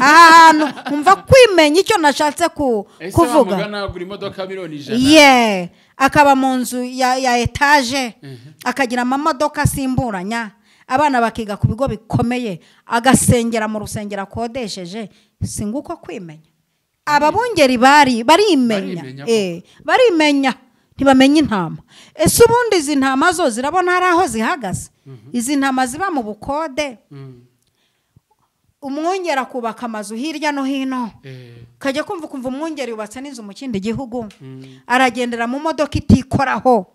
ahantu umva kwimenya icyo nashatse kuvuga akaba mu nzu ya etaje akagira amamodoka asimburanya abana bakiga ku bigo bikomeye agasengera mu rusengero akodesheje singuko kwimenya ababungeri barimenya ntibamenya intama ese ubundi izi ntama zo zirabona hari aho zihagaze izi ntama ziba mu bukode umwungera kubaka amazu hirya no hino kajya kumva umwungeri yubatse n'inzu mu kindi gihugu aragendera mu modoka itikoraho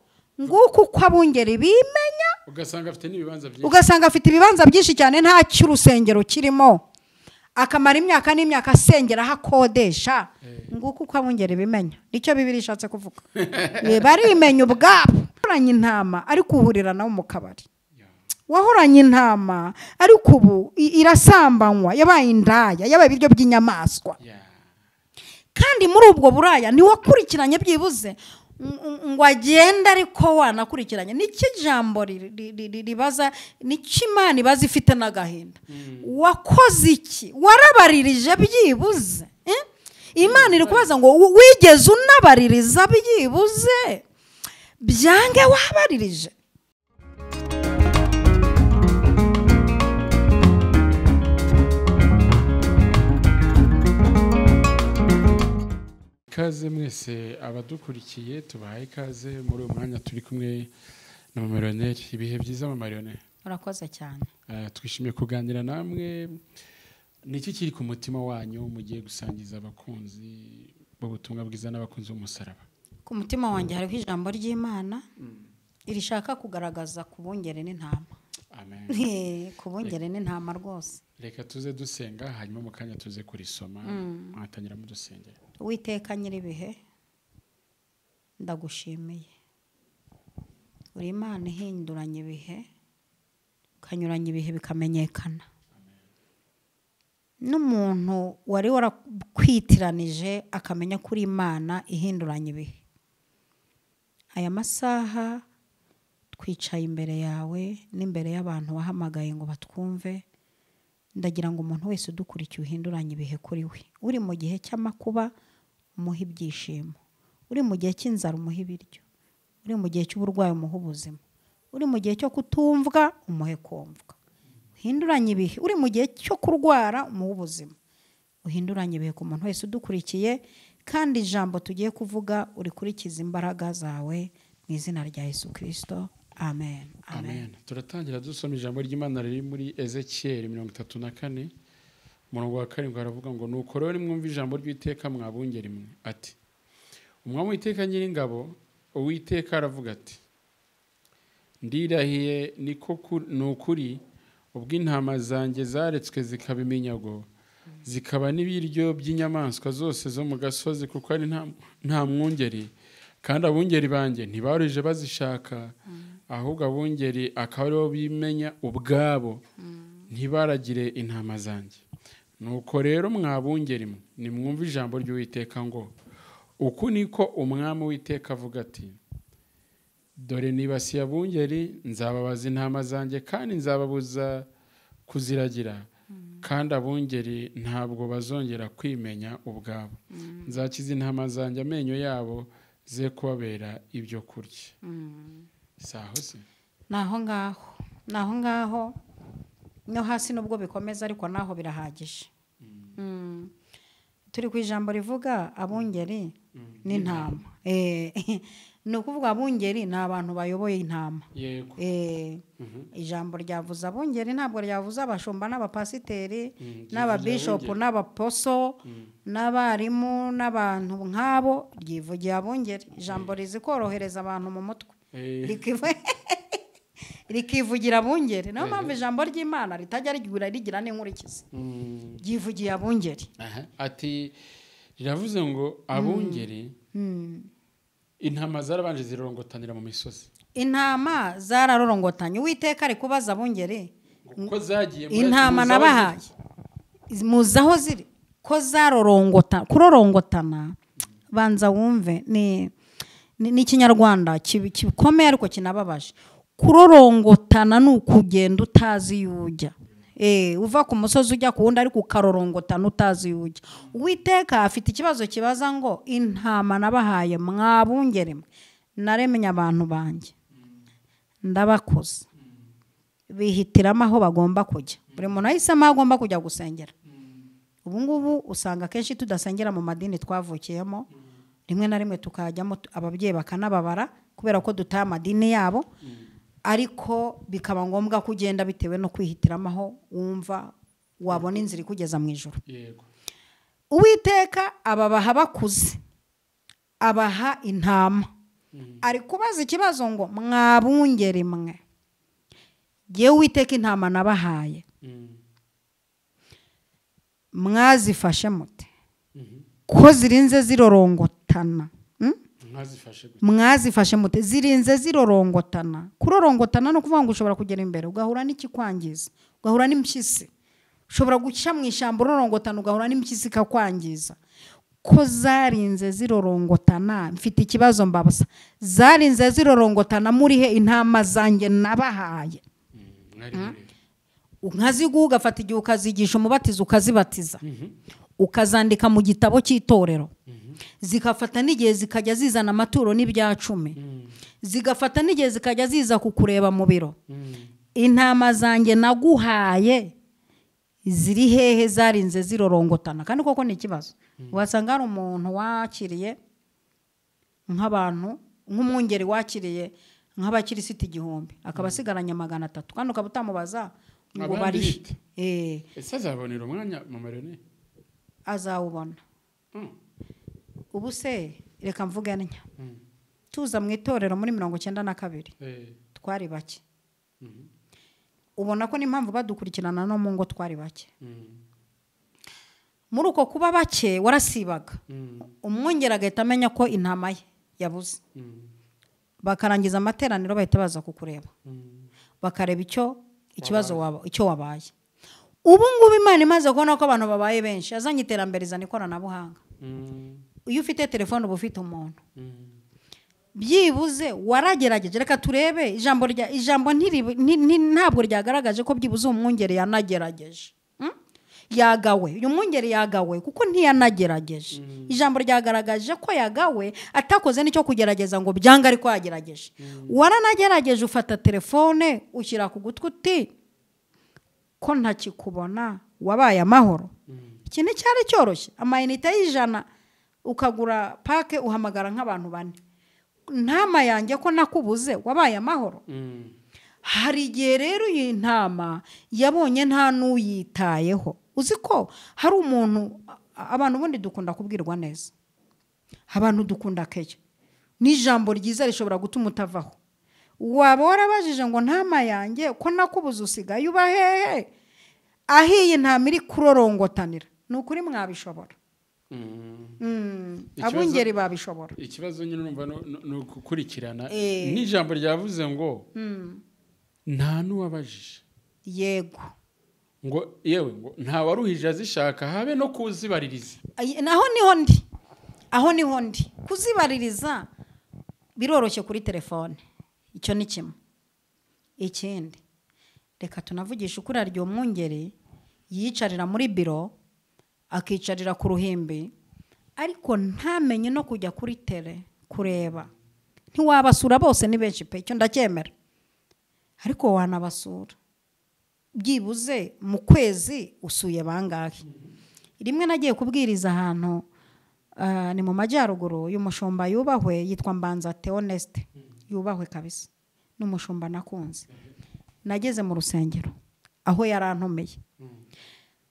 nguko uko abungeri bimenya ugasanga afite ibibanza byinshi cyane nta cy'urusengero kirimo akamara imyaka n'imyaka asengera hakodesha nguko uko abungeri bimenya nicyo Bibiliya ishatse kuvuga barimenya ubwabo wahoranye intama ariko uhurira nawe mu kabari wahoranye intama ariko ubu irasambanywa yabaye indaya yabaye ibiryo by'inyamaswa kandi muri ubwo buraya ni wakurikiranye byibuze ngo agenda ariko wanakurikiranye niki jambo ribaza niki Imana ibaza ifite n'agahinda wakoze iki warabaririje byibuze Imana iri kubaza ngo wigeze unabaririza byibuze byange wabaririje ikaze mwese abadukurikiye tubahaye ikaze muri uyu mwanya turi kumwe na Marioneri ibihe byiza mu Marioneri urakoze cyane twishimiye kuganira namwe niki kiri ku mutima wanyu mugiye gusangiza abakunzi b'ubutumwa bwiza n'abakunzi b'umusaraba ku mutima wanjye hariho ijambo ry'Imana irishaka kugaragaza kubungere n'intama amen kubungere n'intama rwose reka tuze dusenga hanyuma mu kanya tuze kurisoma atangira mu dusengera Uwiteka nyiribihe ndagushimiye uri Imana ihinduranye ibihe kanyuranye ibihe bikamenyekana n'umuntu wari warakwitiranije akamenya kuri Imana ihinduranye ibihe aya masaha twicaye imbere yawe n'imbere y'abantu wahamagaye ngo batwumve ndagira ngo umuntu wese udukurikiye uhinduranye ibihe kuri we uri mu gihe cy'amakuba umuha ibyishimo uri mu gihe cy'inzara umuha ibiryo uri mu gihe cy'uburwayi umuha ubuzima uri mu gihe cyo kutumvwa umuhe kumvwa uhinduranye ibihe uri mu gihe cyo kurwara umuha ubuzima uhinduranye ibihe ku muntu wese udukurikiye kandi ijambo tugiye kuvuga urikurikiza imbaraga zawe mu izina rya Yesu Kristo amen amen turatangira dusoma ijambo ry'Imana riri muri Ezekiel 34 umurongo wa 7 aravuga ngo nuko rero nimwumva ijambo ry'Uwiteka mwabungeri mwe ati umwami w'Uwiteka nyiringabo Uwiteka aravuga ati ndirahiye nukuri ubwo intama zanjye zaretswe zikaba iminyago zikaba n'ibiryo by'inyamaswa zose zo mu gasozi kuko ari nta mwungeri kandi abungeri banjye ntibaruje bazishaka ahubwo abungeri akaba aribo bimenya ubwabo ntibaragire intama zanjye nuko rero mwabungeri mwe nimwumva ijambo ry'Uwiteka ngo uku niko umwami w'Uwiteka avuga ati dore nibasiye abungeri nzababaza intama zanjye kandi nzababuza kuziragira kandi abungeri ntabwo bazongera kwimenya ubwabo nzakiza intama zanjye amenyo yabo ze kubabera ibyo kurya saho se naho ngaho no hasi nubwo bikomeza ariko naho birahagije turi ku ijambo rivuga abungeri n'intama ni ukuvuga abungeri ni abantu bayoboye intama ijambo ryavuze abungeri ntabwo ryavuze abashumba n'abapasiteri n'ababishopu n'abaposo n'abarimu n'abantu nk'abo ryivugiye abungeri ijambo rizi korohereza abantu mu mutwe rikivugira abungeri niyo mpamvu ijambo ry'Imana ritajya rigira n'inkurikizi ryivugiye abungeri ati riravuze ngo abungeri intama zarabanje zirorongotanira mu misozi intama zararorongotanye Uwiteka ari kubaza abungeri ko zagiye intama nabahaye muzaho ziri ko kurorongotana banza wumve ni ikinyarwanda kikomeye ariko kinababaje kurorongotana ni ukugenda utazi iyo ujya uva ku musozi ujya ku wundi ariko ukarorongotana utazi ujya. Uwiteka afite ikibazo kibaza ngo intama nabahaye mwabungere mwe naremenya abantu banjye ndabakoze bihitiramo aho bagomba kujya. Buri muntu ahisemo aho agomba kujya gusengera. Ubu ngubu usanga kenshi tudasengera mu madini twavukiyemo, rimwe na rimwe tukajyamo ababyeyi bakanababara kubera ko dutaye amadini yabo, ariko bikaba ngombwa kugenda bitewe no kwihitiramo aho wumva wabona inzira ikugeza mu ijuru. Uwiteka ababaha bakuze, abaha intama. Ari kubaza ikibazo ngo mwabungere mwe yewe Uwiteka intama nabahaye mwazifashe mute ko zirinze zirorongotana? Mwazifashe mute zirinze zirorongotana? Kurorongotana no kuvuga ngo ushobora kugera imbere ugahura n'ikikwangiza, ugahura n'impyisi. Ushobora guca mu ishyamba urorongotana ugahura n'impyisi kakwangiza. Ko zarinze zirorongotana, mfite ikibazo mbabaza, zarinze zirorongotana muri he intama zanjye nabahaye? Nkaziguha ugafata igihe ukazigisha umubatizo ukazibatiza, ukazandika mu gitabo cy'itorero, zigafata n'igihe zikajya zizana amaturo n'ibya 10, zigafata n'igihe zikajya ziza kukureba mu biro. Intama zanjye naguhaye ziri hehe zarinze zirorongotana? Kandi koko ni ikibazo. Wasanga ari umuntu wakiriye nk'abantu, nk'umwungeri wakiriye nk'abakirisiti 1000 akaba asigaranye 300, kandi ukaba utamubaza ngo bari ese azabonera umwanya mu marene? Azawubona. Ubu se reka mvuge ntya, tuza mu itorero muri 92 twari bake. Ubona ko n'impamvu badukurikirana no mu ngo twari bake. Muri uko kuba bake warasibaga, umwungera agahita amenya ko intama ye yabuze. Bakarangiza amateraniro bahita baza kukureba, bakareba icyo wabaye. Ubu ngubu Imana imaze kubona ko abantu babaye benshi, azanye iterambere izana ikoranabuhanga. Iyo ufite telefone uba ufite umuntu. Byibuze waragerageje, reka turebe ijambo ntabwo ryagaragaje ko byibuze umwungere yanagerageje. Yagawe, uyu mwungeri yagawe kuko ntiyanagerageje. Ijambo ryagaragaje ko yagawe atakoze n'icyo kugerageza ngo byanga ariko yagerageje. Waranagerageje ufata telefone ushyira ku gutwi uti ko ntakikubona wabaye amahoro. Ikintu cyari cyoroshye, amayinite y'100 ukagura pake uhamagara nk'abantu 4. Ntama yanjye ko nakubuze wabaye amahoro. Hari igihe rero iyi ntama yabonye nta n'uyitayeho. Uzi ko hari umuntu, abantu bundi dukunda kubwirwa neza, abantu dukunda keyo, n'ijambo ryiza rishobora gutuma utavaho. Waba warabajije ngo ntama yanjye ko nakubuze usigaye uba hehe? Ahiye ntama iri kurorongotanira. Nukuri mwabishobora. Abungeri babishobora. Ikibazo nyine numva no gukurikirana n'ijambo ryavuze ngo nta n'uwabajije. Yego. Ngo yewe ngo nta waruhije azishaka habe no kuzibaririza. Aho niho ndi. Kuzibaririza biroroshye kuri telefone. Icyo ni kimwe. Ikindi, reka tunavugisha ukuri, aryo mwungeri yicarira muri biro akicarira ku ruhimbi, ariko ntamenye no kujya kuri tele kureba. Ntiwabasura bose ni benshi pe, cyo ndacyemera, ariko wanabasura byibuze mu kwezi usuye bangahe. Rimwe nagiye kubwiriza ahantu ni mu majyaruguru, y'umushumba yubahwe yitwa Mbanza Theoneste, yubahwe kabisa, n'umushumba nakunze. Nageze mu rusengero aho yarantomeye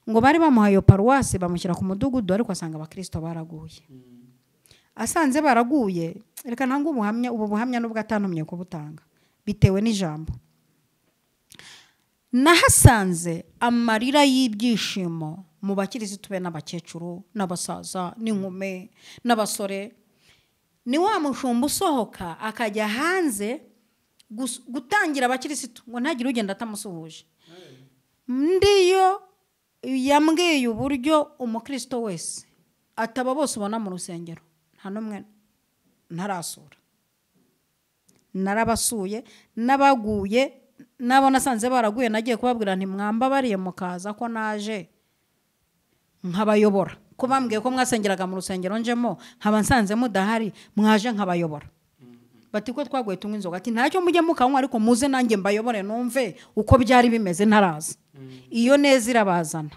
ngo bari bamuhaye paruwasi bamushyira ku mudugudu, ariko asanga abakristo baraguye. Asanze baraguye, reka ntango ubu buhamya nubwo atantumye kubutanga bitewe n'ijambo. Nahasanze amarira y'ibyishimo mu bakirisitu be n'abakecuru n'abasaza n'inkume n'abasore. Ni wa mushumba usohoka akajya hanze gutangira abakirisitu ngo ntagire ugenda atamusuhuje. Ndiyo yambwiye uburyo umukristo wese ataba bose ubona mu rusengero nta numwe ntarasura. Narabasuye, nabaguye nabo nasanze baraguye nagiye kubabwira nti mwamba bariye mukaza ko naje nkabayobora ko bambwiye ko mwasengeraga mu rusengero njemo nkaba nsanze mudahari mwaje nkabayobora bati ko twaguye tunywa inzoga ati ntacyo mujye mukanywa ariko muze nanjye mbayobore numve uko byari bimeze ntaraza iyo neza irabazana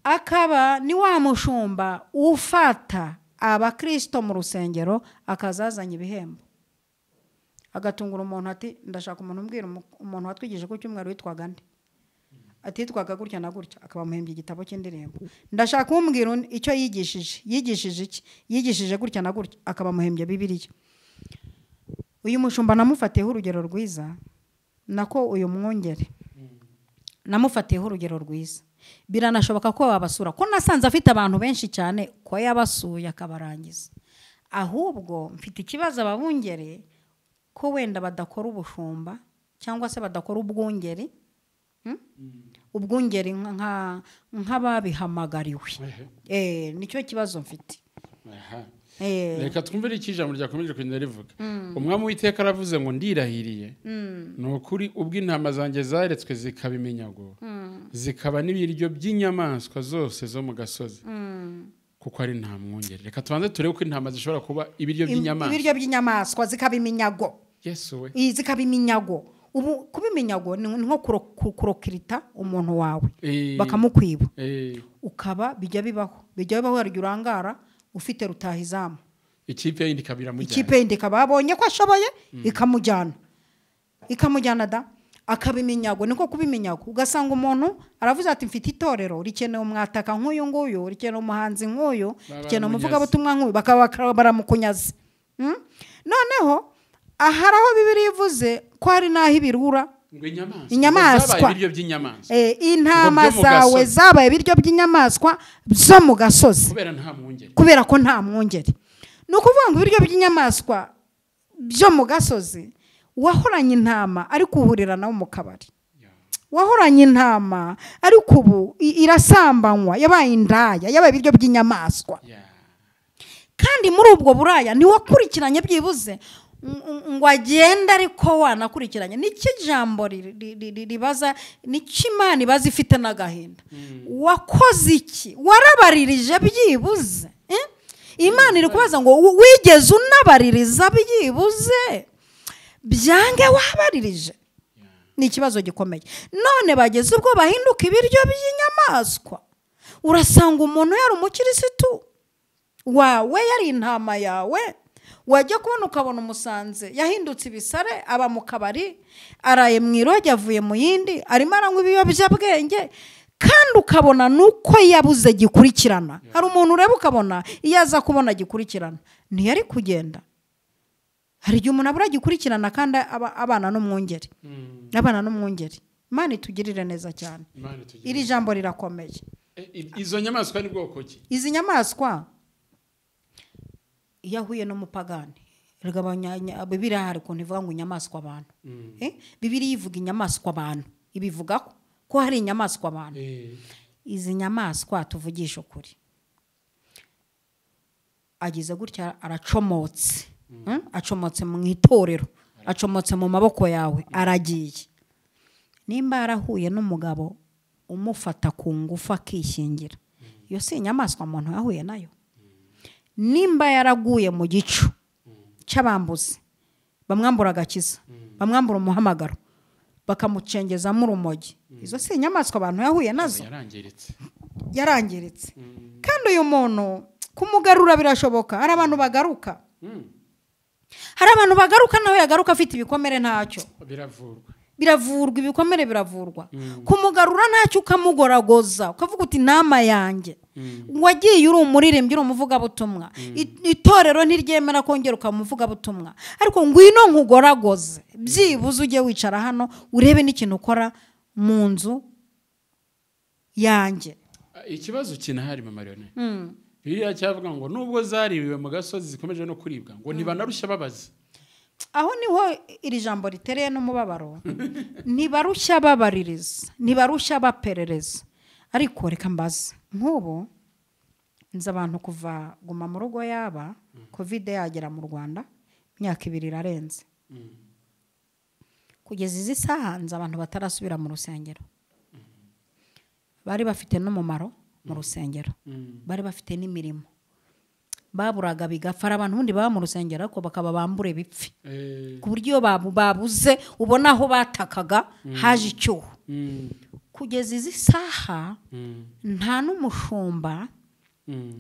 akaba ni wa mushumba ufata abakristo mu rusengero akazazanya ibihembo agatungura umuntu ati ndashaka umuntu umbwira umuntu watwigije ku cyumweru witwaga nde ati yitwaga gutya na gutya akaba muhembye igitabo cy'indirimbo ndashaka umbwira icyo yigishije iki yigishije gutya na gutya akaba muhembye Bibiliya uyu mushumba namufatiyeho urugero rwiza nako uyu mwongere namufatiyeho urugero rwiza biranashoboka ko wabasura ko nasanze afite abantu benshi cyane ko yabasuye akabarangiza ahubwo mfite ikibazo ababungere ko wenda badakora ubushumba cyangwa se badakora ubwungeri ubwungeri nk'ababihamagariwe nicyo kibazo mfite reka twumvire iki ijambo ryakomeje kugenda rivuga umwami w'iteka aravuze ngo ndirahiriye ni ukuri ubwo intama zanjye zaretswe zikaba iminyago zikaba n'ibiryo by'inyamaswa zose zo mu gasozi kuko ari nta mwungeri reka tubanze turebe ko intama zishobora kuba ibiryo by'inyamaswa zikaba iminyago yesu we zikaba iminyago ubu kuba iminyago ni nko kurokirita umuntu wawe bakamukwiba ukaba bijya bibaho harya urangara ufite rutahizamu ikipe yindi kabira mujyana ikipe yindi kababonye ko ashoboye ikamujyana da akaba iminyago niko kuba iminyago ugasanga umuntu aravuze ati mfite itorero rikeneye umwataka nk'uyu nguyu rikeneye umuhanzi nk'uyu rikeneye umuvugabutumwa nk'uyu bakaba baramukunyaze noneho aharaho Bibiliya ivuze ko hari naho ibirura inyamaswa intama zawe zabaye ibiryo by'inyamaswa zo mu gasozi kubera ko nta mwungeri ni ukuvuga ngo ibiryo by'inyamaswa byo mu gasozi wahoranye intama ariko uhurira nawe mu kabari wahoranye intama ariko ubu irasambanywa yabaye indaya yabaye ibiryo by'inyamaswa kandi muri ubwo buraya ntiwakurikiranye byibuze ngo agenda ariko wanakurikiranye n'iki jambo ribaza n'iki Imana ibaza ifite n'agahinda wakoze iki warabaririje byibuze Imana iri kubaza ngo wigeze unabaririza byibuze byange wabaririje ni ikibazo gikomeye none bageze ubwo bahinduka ibiryo by'inyamaswa urasanga umuntu yari umukirisitu wawe yari intama yawe wajya kubona ukabona umusanze yahindutse ibisare aba mu kabari araye mu iroge avuye mu yindi arimo aranywa ibiyobyabwenge kandi ukabona nuko yabuze gikurikirana hari umuntu ureba ukabona iyo aza kubona gikurikirana ntiyari kugenda hari igihe umuntu abura gikurikirana kandi abana n'umwungeri Imana itugirire neza cyane iri jambo rirakomeye izo nyamaswa ni bwoko ki izi nyamaswa yahuye n'umupagani Bibiliya hari ukuntu ivuga ngo inyamaswa abantu Bibiliya ivuga inyamaswa abantu ibivuga ko hari inyamaswa abantu izi nyamaswa tuvugisha ukuri agize gutya aracomotse acomotse mu itorero acomotse mu maboko yawe aragiye nimba yarahuye n'umugabo umufata ku ngufu akishingira iyo si inyamaswa umuntu yahuye nayo nimba yaraguye mu gicu cy'abambuzi bamwambura agakiza bamwambura umuhamagaro bakamucengezamo urumogi izo si inyamaswa abantu yahuye nazo yarangiritse kandi uyu muntu kumugarura birashoboka hari abantu bagaruka nawe yagaruka afite ibikomere ntacyo biravurwa ibikomere biravurwa kumugarura ntacyo ukamugoragoza ukavuga uti nama yanjye wagiye uri umuririmbyi uri umuvugabutumwa itorero ntiryemera kongera ukamuvugabutumwa ariko ngwino nkugoragoze byibuze ujye wicara hano urebe n'ikintu ukora mu nzu yanjye ikibazo kinahari mama Marione Bibiliya cyavuga ngo nubwo zaribiwe mu gasozi zikomeje no kuribwa ngo ntibanarushya babaza aho niho iri jambo ritereye n'umubabaro ntibarushya babaririza ntibarushya baperereza ariko reka mbaza nk'ubu nzi abantu kuva guma mu rugo yaba covid yagera mu Rwanda imyaka 2 irarenze kugeza izi saha nzi abantu batarasubira mu rusengero, bari bafite n'umumaro mu rusengero, bari bafite n'imirimo, baburaga bigapfa. Abantu ubundi baba mu rusengero ariko bakaba bambure bipfi, ku buryo babuze ubona aho batakaga haje icyuho. Kugeza izi saha nta n'umushumba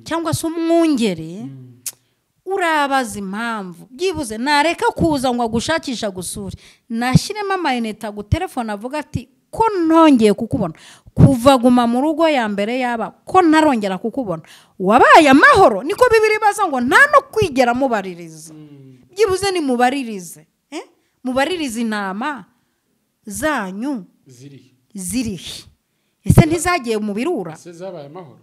cyangwa se umwungeri urabaza impamvu, byibuze nareka kuza ngo agushakisha gusura, nashyiremo amayinite agutelefone avuga ati ko ntongeye kukubona kuva guma mu rugo ya mbere yaba ko ntarongera kukubona, wabaye amahoro. Niko Bibiri baza ngo nta no kwigera mubaririza, byibuze ni mubaririze, mubaririze intama zanyu zirihe. Ese ntizagiye mu birura?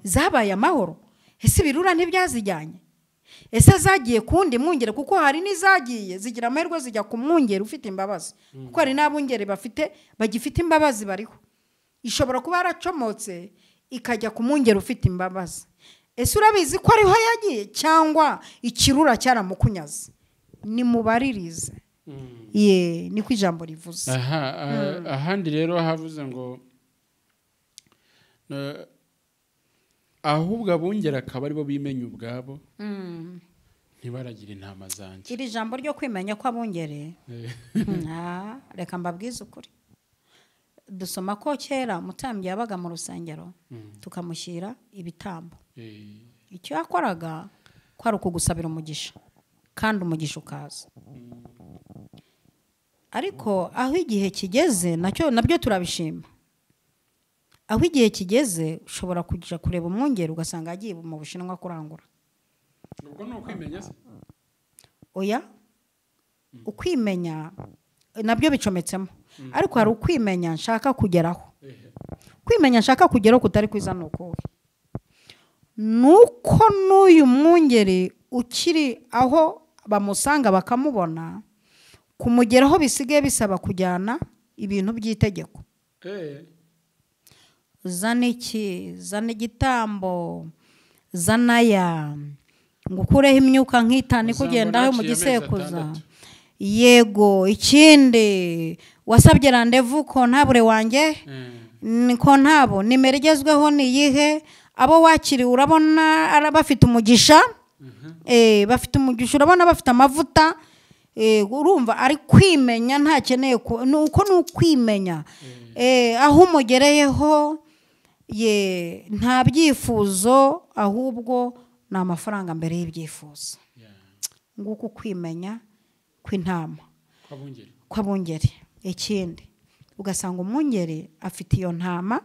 Zabaye amahoro. Ese ibirura ntibyazijyanye? Ese zagiye kundi mwungere? Kuko hari n'izagiye zigira amahirwe zijya ku mwungere ufite imbabazi, kuko hari n'abungere bagifite imbabazi bariho. Ishobora kuba yaracomotse ikajya ku mwungere ufite imbabazi. Ese urabizi ko ariho yagiye cyangwa ikirura cyaramukunyaze? Ni mubaririze. Niko ijambo rivuze. Ahandi rero havuze ngo ahubwo abungera akaba aribo bimenya ubwabo, ntibaragira intama zanjye. Iri jambo ryo kwimenya ko abungere, reka mbabwize ukuri. Dusoma ko kera umutambyi yabaga mu rusengero tukamushyira ibitambo. Icyo yakoraga kwari ukugusabira umugisha, kandi umugisha ukaza. Ariko aho igihe kigeze nabyo turabishima. Aho igihe kigeze ushobora kujya kureba umwungeri ugasanga agiye mu Bushinwa kurangura. Ubwo ni ukwimenya se? Oya, ukwimenya nabyo bicometsemo, ariko hari ukwimenya nshaka kugeraho. Kwimenya nshaka kugeraho kutari kwiza nuko nuko n'uyu mwungeri ukiri aho bamusanga bakamubona, kumugeraho bisigaye bisaba kujyana ibintu by'itegeko. Zana iki, zana igitambo, zana ya ngo ukureho imyuka nk'itanu kugendaho mu gisekuza. Yego, ikindi wasabye randevu ko ntabure wanjye, ko ntabo nimero igezweho ni iyihe, abo wakiriye urabona bafite umugisha, bafite umugisha, urabona bafite amavuta. Urumva ari kwimenya, ntakeneye nuko n'ukwimenya. Aho umugereyeho nta byifuzo, ahubwo ni amafaranga mbere y'ibyifuzo. Nguko kwimenya kw'intama kw'abungeri. Ikindi ugasanga umwungeri afite iyo ntama.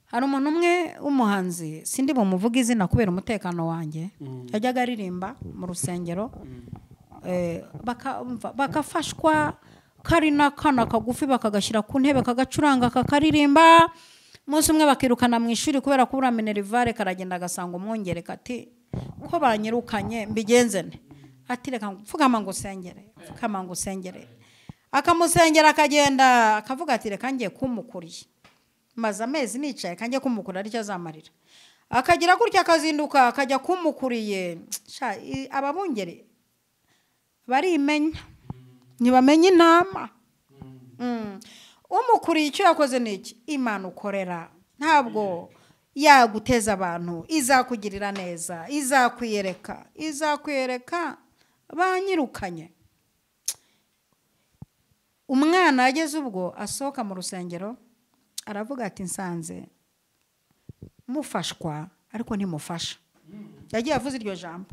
Hari umuntu umwe w'umuhanzi, sindi bumuvuga izina kubera umutekano wanjye, yajyaga aririmba mu rusengero, bakafashwa kari n'akana kagufi bakagashyira ku ntebe kagacuranga kakaririmba. Umunsi umwe bakirukana mu ishuri kubera kubura minerivare, karagenda agasanga umwungere kati ko banyirukanye mbigenze nte? Ati reka mfugama ngo usengere, mfugama ngo usengere. Akamusengera akagenda akavuga ati reka ngiye kumukuriye, maze amezi nicaye kangiye kumukura aricyo azamarira. Akagira gutya akazinduka akajya kumukuriye. Ababungere barimenya, ntibamenye intama. Umukuriye icyo yakoze n'iki? Imana ukorera ntabwo yaguteza abantu, izakugirira neza, izakwiyereka banyirukanye. Umwana ageze ubwo asohoka mu rusengero aravuga ati nsanze mufashwa ariko ntimufasha. Yagiye avuze iryo jambo,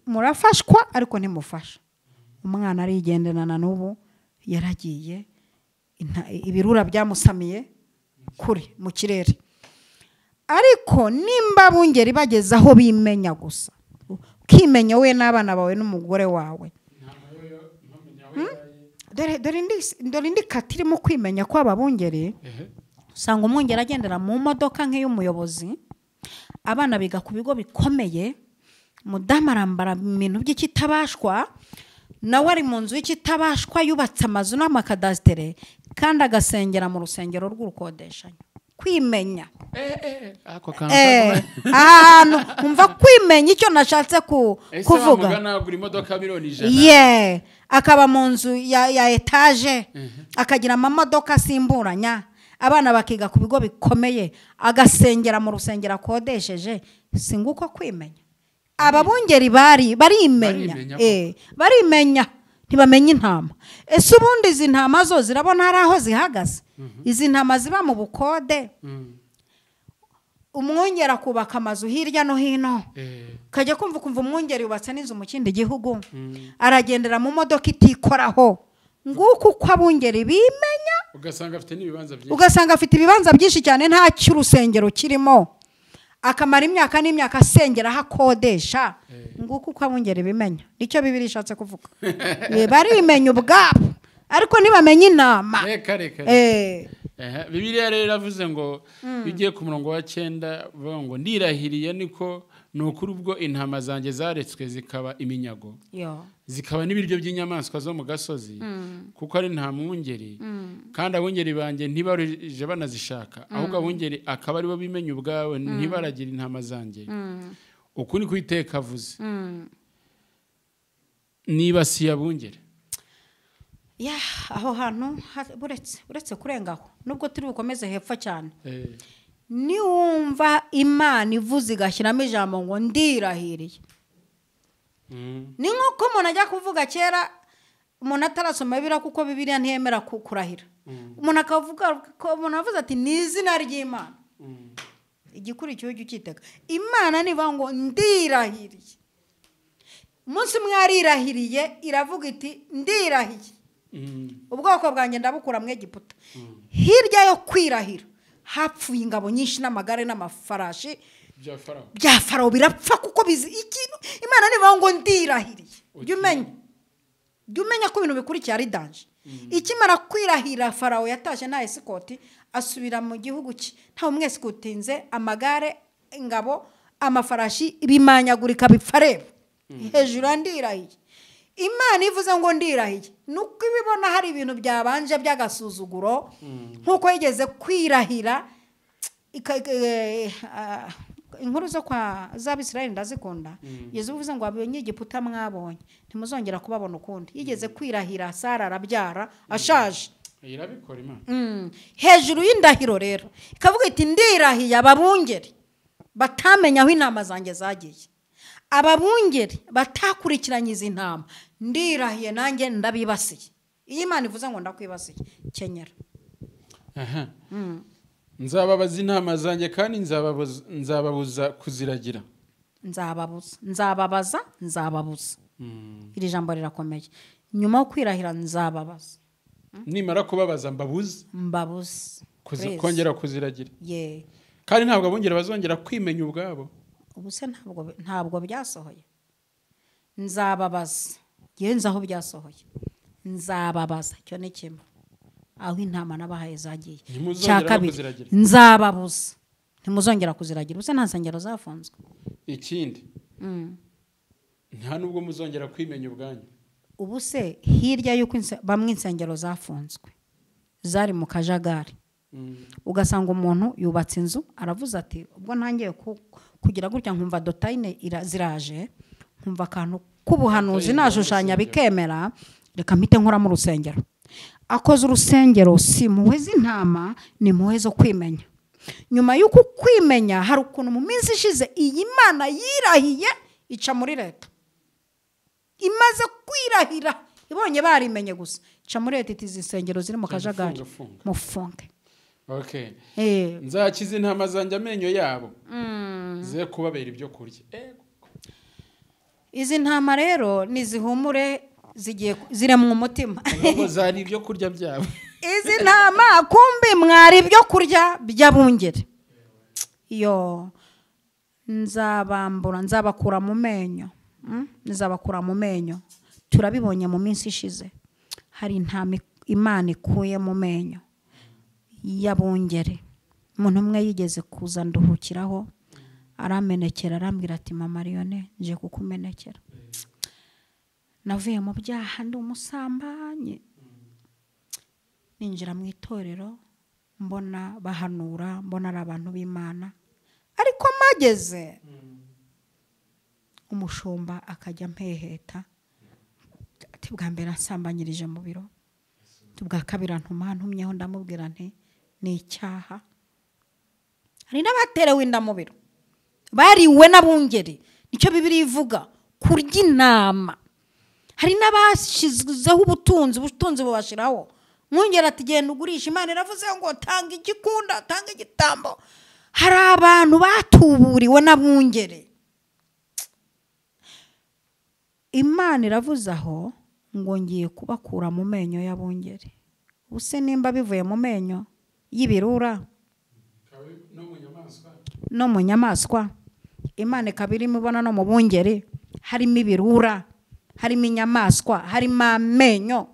murafashwa ariko ntimufasha. Umwana arigenderana n'ubu yaragiye, ibirura byamusamiye kuri mu kirere. Ariko nimba abungeri bageze aho bimenya gusa, ukimenya we n'abana bawe n'umugore wawe, dore indi kati irimo kwimenya ko ababungeri. Usanga umwungeri agendera mu modoka nk'iy'umuyobozi, abana biga ku bigo bikomeye, mudamu arambara ibintu by'ikitabashwa, nawe ari mu nzu y'ikitabashwa yubatse amazu n'amakadasitere, kandi agasengera mu rusengero rw'urukodeshanyo. Kwimenya ako kantu ahantu umva kwimenya icyo nashatse kuvuga nagura imodoka miliyoni 100 akaba mu nzu ya etaje akagira amamodoka asimburanya abana bakiga ku bigo bikomeye agasengera mu rusengero akodesheje singuko kwimenya ababungeri barimenya ntibamenya intama ese ubundi izi ntama zo zirabona hari aho zihagaze izi ntama ziba mu bukode umwungeri akubaka amazu hirya no hino kajya kumva umwungeri yubatse n'inzu mu kindi gihugu aragendera mu modoka itikoraho nguko uko abungeri bimenya ugasanga afite ibibanza byinshi cyane nta cy'urusengero kirimo akamara imyaka n'imyaka asengera ahakodesha nguko uko abungeri bimenya nicyo Bibiliya ishatse kuvuga barimenya ubwabo ariko ntibamenye intama Bibiliya rero iravuze ngo bigiye ku murongo wa 9 bavuga ngo ndirahiriye niko nukuri ubwo intama zanjye zaretswe zikaba iminyago zikaba n'ibiryo by'inyamaswa zo mu gasozi kuko ari nta mwungeri kandi abungeri banjye ntibarije banazishaka ahubwo abungeri akaba ari bo bimenya ubwawe ntibaragira intama zanjye uku ni kwiteka avuze nibasiye abungeri aho hantu buretse kurengaho nubwo turi bukomeze hepfo cyane niwumva Imana ivuze igashyiramo ijambo ngo ndirahiriye ni nk'uko umuntu ajya kuvuga kera umuntu atarasoma Bibiliya kuko Bibiliya ntiyemera kurahira umuntu akavuga ko umuntu avuze ati ni izina ry'Imana igikurikiyeho cyiteka Imana niba ngo ndirahiriye umunsi umwe yarirahiriye iravuga iti ndirahiye ubwoko bwanjye ndabukura mu Egiputa hirya yo kwirahira hapfuye ingabo nyinshi n'amagare n'amafarashi bya Farawo birapfa kuko bizi ikintu Imana niba ngo ndirahiriye jya umenya ko ibintu bikurikiye ari danje ikimara kwirahira Farawo yatashye nta esikoti asubira mu gihugu cye nta umwesikutinze amagare ingabo amafarashi bimanyagurika bipfareba hejuru ndirahiye Imana ivuze ngo ndirahiye nuko ibibona hari ibintu byabanje by'agasuzuguro nkuko yigeze kwirahira inkuru zo kwa z'Abisirayeli ndazikunda Yesu uvuze ngo abonye Egiputa mwabonye ntimuzongera kubabona ukundi yigeze kwirahira Sara arabyara ashaje irabikora Imana hejuru y'indahiro rero ikavuga iti ndirahiye ababungeri batamenya aho intama zanjye zagiye ababungeri batakurikiranye izi ntama ndirahiye nanjye ndabibasiye iyo Imana ivuze ngo ndakwibasiye kenyera nzababaza intama zanjye kandi nzababuza kuziragira nzababaza iri jambo rirakomeye nyuma yo kwirahira nzababaza nimara kubabaza mbabuze kongera kuziragira kandi ntabwo abungeri bazongera kwimenya ubwabo ubuse ntabwo byasohoye nzababaza genza aho byasohoye nzababaza cyo ni kimwe aho intama nabahaye zagiye cyakabiri nzababuza ntimuzongera kuziragira ubuse nta nsengero zafunzwe ikindi nta nubwo muzongera kwimenya ubwanyu ubuse hirya y'uko bamwe insengero zafunzwe zari mu kajagari ugasanga umuntu yubatse inzu aravuze ati ubwo ntangiye kugira gutya nkumva dotayine ziraje nkumva akantu k'ubuhanuzi nashushanya bikemera reka mpite nkora mu rusengero akoze urusengero si muwe z'intama ni muwe zo kwimenya nyuma y'uko kwimenya hari ukuntu mu minsi ishize iyi Mana yirahiye ica muri leta imaze kwirahira ibonye barimenye gusa ica muri leta iti insengero ziri mu kajagari mufunge nzakiza intama zanjye amenyo yabo ze kubabera ibyo kurya izi ntama rero nizihumure zire mu mutima ngo zari ibyo kurya byabo izi ntama kumbi mwari ibyo kurya by'abungeri nzabakura mu menyo turabibonye mu minsi ishize hari intama Imana ikuye mu menyo y'abungeri umuntu umwe yigeze kuza nduhukiraho aramenekera arambwira ati mama Liyone nje kukumenekera navuye mu byaha ndi umusambanyi ninjira mu itorero mbona bahanura, mbona ari abantu b'Imana, ariko mageze umushumba akajya mpeheta ati bwa mbere ansambanyirije mu biro, tubwa kabiri ntumyeho ndamubwira nti ni icyaha. Hari n'abaterewe inda mu biro bariwe n'abungeri, nicyo Bibiliya ivuga, kurya intama. Hari n'abashizeho ubutunzi bubashiraho, mwungera ati genda ugurisha, Imana iravuze ngo tanga igikunda, tanga igitambo. Hari abantu batuburiwe n'abungeri, Imana iravuze aho ngo ngiye kubakura mu menyo y'abungeri. Ubuse nimba bivuye mu menyo y'ibirura no mu nyamaswa, Imana ikabiri mubona no mu bungeri harimo ibirura, harimo inyamaswa, harimo amenyo.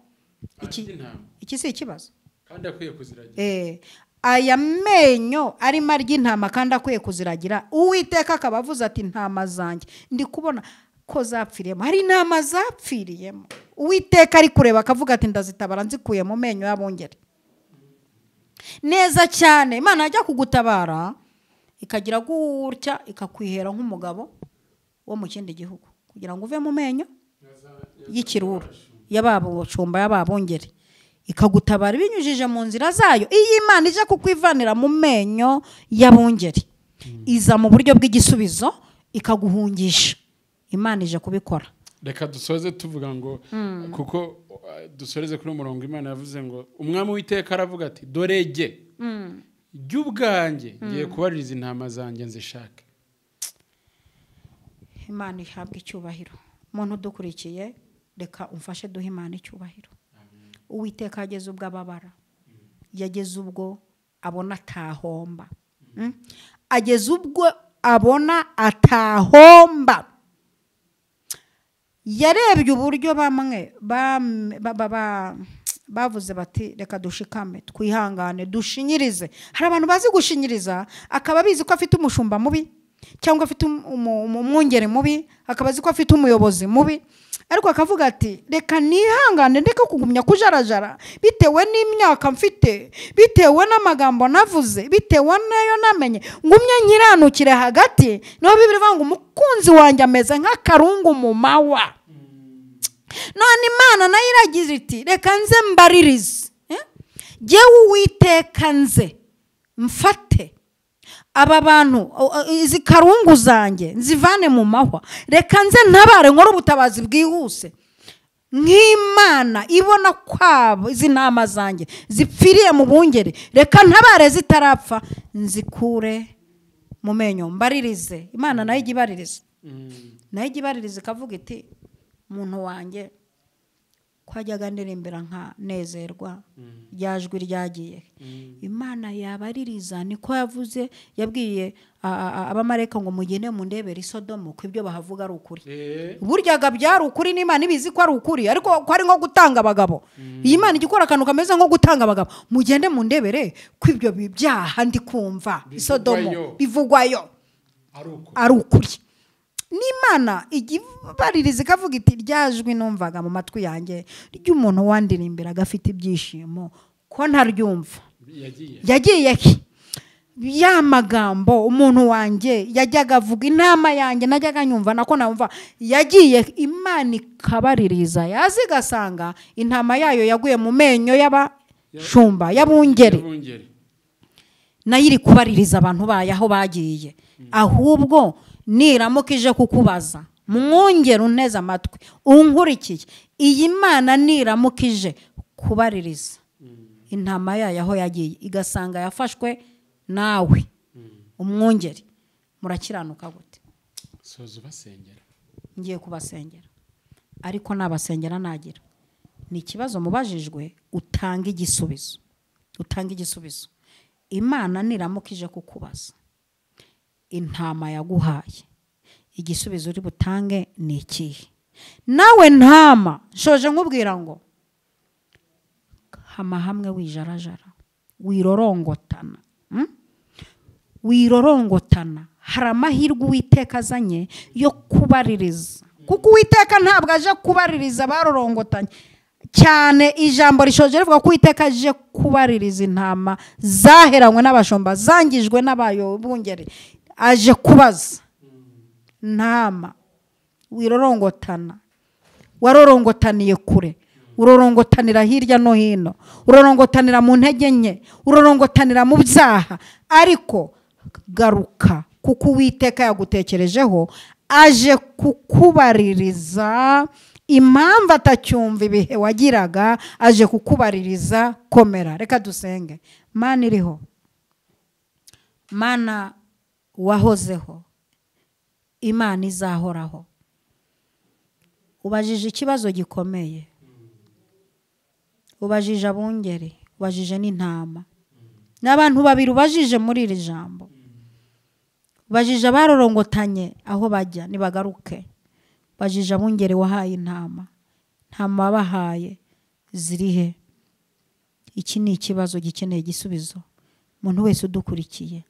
Iki si ikibazo kandi akwiye kuziragira. Aya menyo arimo ry'intama kandi akwiye kuziragira. Uwiteka akaba avuze ati intama zanjye ndi kubona ko zapfiriyemo, hari intama zapfiriyemo. Uwiteka ari kureba akavuga ati ndazitabara nzikuye mu menyo y'abungeri. Neza cyane Imana ajya kugutabara ikagira gutya ikakwihera nk'umugabo wo mu kindi gihugu kugira ngo uve mu menyo y'ikirura y'ababocumba y'ababungeri, ikagutabara binyujije mu nzira zayo. Iyi Imana ije kukwivanira mu menyo y'abungeri, iza mu buryo bw'igisubizo ikaguhungisha. Imana ije kubikora. Reka dusoze tuvuga ngo kuko dusoreze kuri umurongo Imana yavuze ngo umwami w'iteka aravuga ati dorege by'ubwanjye ngiye kubaririza intama zanjye nzishake. Imana ihabwa icyubahiro. Umuntu udukurikiye reka umfashe duhe Imana icyubahiro. Uwiteka ageze ubwo ababara, yageze ubwo abona atahomba, ageze ubwo abona atahomba. Yarebye uburyo bamwe bavuze bati reka dushikame twihangane dushinyirize. Hari abantu bazi gushinyiriza, akaba bizi ko afite umushumba mubi cyangwa afite umwungere mubi, akaba azi ko afite umuyobozi mubi, ariko akavuga ati reka nihangane ndeke kugumya kujarajara bitewe n'imyaka mfite, bitewe n'amagambo navuze, bitewe nayo namenye, ngumye nyiranukire hagati. Niho Bibiliya ivuga ngo umukunzi wanjye ameze nk'akarungu mu mawa. None Imana nayo iragize iti reka nze mbaririze, jyewe Uwiteka nze mfate aba bantu izi karungu zanjye nzivane mu mahwa, reka nze ntabare nkora ubutabazi bwihuse. Nk'Imana ibona kwabo izi ntama zanjye zipfiriye mu bungeri, reka ntabare zitarapfa nzikure mu menyo mbaririze. Imana nayo ijya ibaririza, nayo ijya ibaririza ikavuga iti umuntu wanjye kwajyaga ndirimbira nka nezerwa ryajwi ryagiye. Imana yabaririza, niko yavuze, yabwiye abamarayika ngo mugende mundebere i Sodomu ko ibyo bahavuga ari ukuri. Buryaga byari ukuri, n'Imana ibizi ko ari ukuri, ariko ko ari nko gutanga abagabo. Iyi Imana igikora akantu kameze nko gutanga abagabo, mugende mundebere ko ibyo byaha ndi kumva i Sodomu bivugwayo ari ukuri. N'Imana igibaririza ikavuga iti ryajwi numvaga mu matwi yanjye ry'umuntu wandirimbira gafite ibyishimo ko ntaryumva yagiye ya magambo umuntu wanjye yajyaga avuga, intama yanjye najyaga nyumva nako namva yagiye. Imana ikabaririza yazi gasanga intama yayo yaguye mu menyo y'abashumba y'abungeri, nayo iri kubaririza abantu bayo aho bagiye. Ahubwo niramuka ije kukubaza, mwongere unteze amatwi unkurikiye, iyi Mana niramuka ije kubaririza intama yayo aho yagiye igasanga yafashwe nawe umwongere, murakiranuka gute? Soza ubasengera. Ngiye kubasengera, ariko nabasengera nagira ni ikibazo mubajijwe, utanga igisubizo, utanga igisubizo. Imana niramuka ije kukubaza intama yaguhaye, igisubizo uri butange ni ikihe? Nawe ntama shoje nkubwira ngo hama hamwe wijarajara, wirorongotana, wirorongotana. Hari amahirwe Uwiteka azanye yo kubaririza, kuko Uwiteka ntabwo aje kubaririza barorongotanye cyane ijambo rishoje rivuga ko Uwiteka aje kubaririza intama zaheranywe n'abashumba zangijwe n'abayobungeri. Aje kubaza ntama wirorongotana, warorongotaniye kure, urorongotanira hirya no hino, urorongotanira mu ntege nke, urorongotanira mu byaha, ariko garuka kuko Uwiteka yagutekerejeho, aje kukubaririza impamvu atacyumva ibihe wagiraga, aje kukubaririza. Komera, reka dusenge. Mana iriho, Mana wahozeho, Imana izahoraho, ubajije ikibazo gikomeye, ubajije abungeri, ubajije n'intama, n'abantu babiri ubajije muri iri jambo, ubajije abarorongotanye aho bajya nibagaruke, ubajije abungeri wahaye intama wabahaye zirihe. Iki ni ikibazo gikeneye igisubizo. Umuntu wese udukurikiye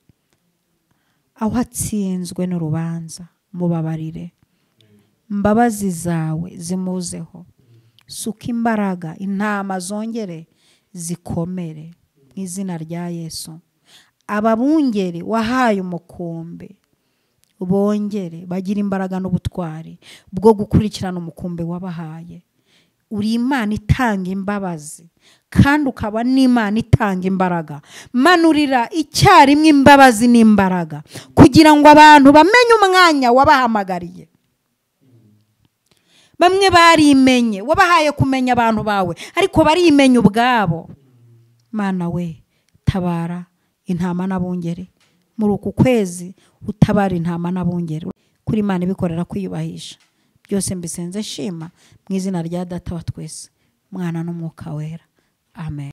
aho atsinzwe n'urubanza, mubabarire, imbabazi zawe zimuzeho, suka imbaraga, intama zongere zikomere mu izina rya Yesu. Ababungeri wahaye umukumbi bongere bagira imbaraga n'ubutwari bwo gukurikirana umukumbi wabahaye. Uri Imana itanga imbabazi kandi ukaba n'Imana itanga imbaraga. Manurira icyarimwe imbabazi n'imbaraga kugira ngo abantu bamenye umwanya wabahamagariye. Bamwe barimenye, wabahaye kumenya abantu bawe, ariko barimenye ubwabo. Mana we, tabara intama n'abungeri muri uku kwezi, utabara intama n'abungeri. Kuri Imana ibikorera kwiyubahisha. Byose mbisenze shima mu izina rya Data wa twese, Mwana n'Umwuka wera. Amen.